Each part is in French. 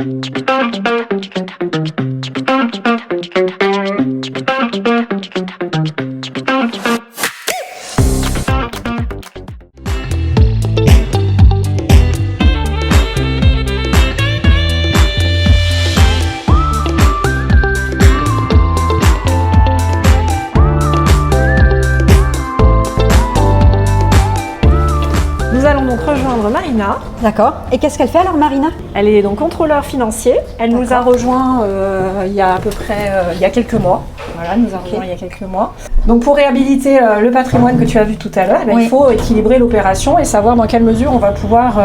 Nous allons donc rejoindre Marina. D'accord. Et qu'est-ce qu'elle fait alors, Marina? Elle est donc contrôleur financier. Elle nous a rejoint il y a à peu près il y a quelques mois. Voilà, nous a rejoint il y a quelques mois. Donc pour réhabiliter le patrimoine que tu as vu tout à l'heure, il faut équilibrer l'opération et savoir dans quelle mesure on va pouvoir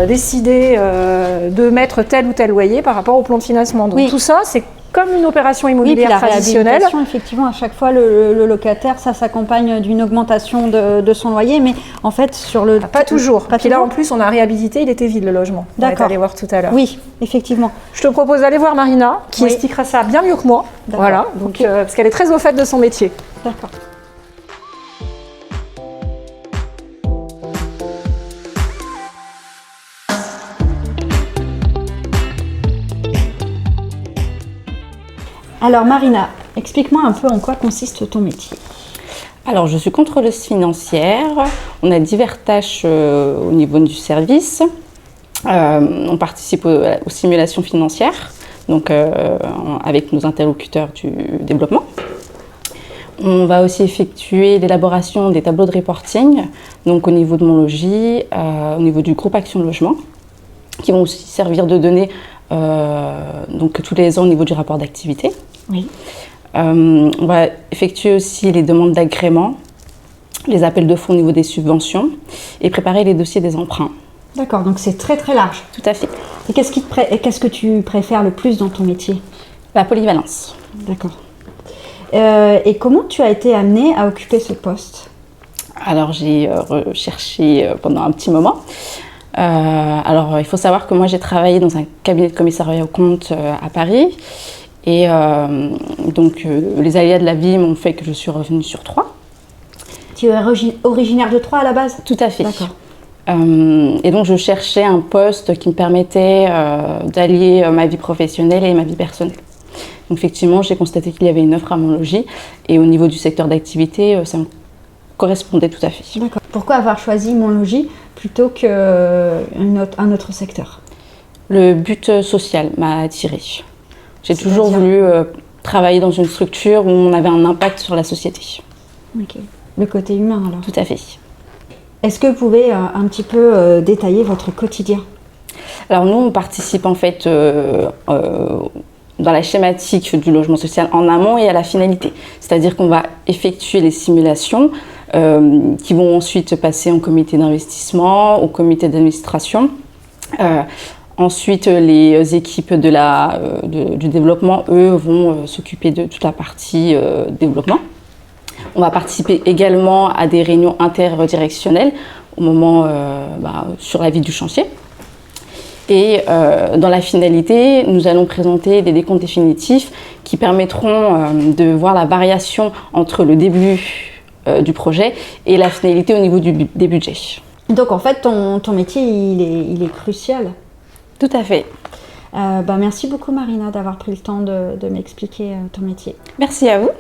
décider de mettre tel ou tel loyer par rapport au plan de financement. Donc tout ça, c'est comme une opération immobilière traditionnelle. Effectivement, à chaque fois, le locataire, ça s'accompagne d'une augmentation de son loyer, mais en fait, sur le... Pas toujours. Puis là, en plus, on a réhabilité, il était vide le logement. On est allé voir tout à l'heure. Oui, effectivement. Je te propose d'aller voir Marina, qui expliquera ça bien mieux que moi. Voilà, donc, parce qu'elle est très au fait de son métier. D'accord. Alors Marina, explique-moi un peu en quoi consiste ton métier. Alors je suis contrôleuse financière, on a diverses tâches au niveau du service. On participe aux simulations financières, donc avec nos interlocuteurs du développement. On va aussi effectuer l'élaboration des tableaux de reporting, donc au niveau de mon logis, au niveau du groupe Action Logement, qui vont aussi servir de données donc tous les ans au niveau du rapport d'activité. Oui. On va effectuer aussi les demandes d'agrément, les appels de fonds au niveau des subventions et préparer les dossiers des emprunts. D'accord, donc c'est très très large. Tout à fait. Et qu'est-ce que tu préfères le plus dans ton métier? La polyvalence. D'accord. Et comment tu as été amenée à occuper ce poste? Alors j'ai recherché pendant un petit moment. Alors il faut savoir que moi j'ai travaillé dans un cabinet de commissariat aux comptes à Paris. Et donc les aléas de la vie m'ont fait que je suis revenue sur Troyes. Tu es originaire de Troyes à la base? Tout à fait. D'accord. Et donc je cherchais un poste qui me permettait d'allier ma vie professionnelle et ma vie personnelle. Donc effectivement, j'ai constaté qu'il y avait une offre à mon logis et au niveau du secteur d'activité, ça me correspondait tout à fait. D'accord. Pourquoi avoir choisi mon logis plutôt qu'un autre secteur? Le but social m'a attirée. J'ai toujours voulu travailler dans une structure où on avait un impact sur la société. Ok. Le côté humain alors. Tout à fait. Est-ce que vous pouvez un petit peu détailler votre quotidien? Alors nous, on participe en fait dans la schématique du logement social en amont et à la finalité. C'est-à-dire qu'on va effectuer les simulations qui vont ensuite passer en comité d'investissement, au comité d'administration. Ensuite, les équipes du développement, eux, vont s'occuper de toute la partie développement. On va participer également à des réunions interdirectionnelles au moment sur la vie du chantier. Et dans la finalité, nous allons présenter des décomptes définitifs qui permettront de voir la variation entre le début du projet et la finalité au niveau des budgets. Donc en fait, ton métier, il est crucial. Tout à fait. Merci beaucoup Marina d'avoir pris le temps de m'expliquer ton métier. Merci à vous.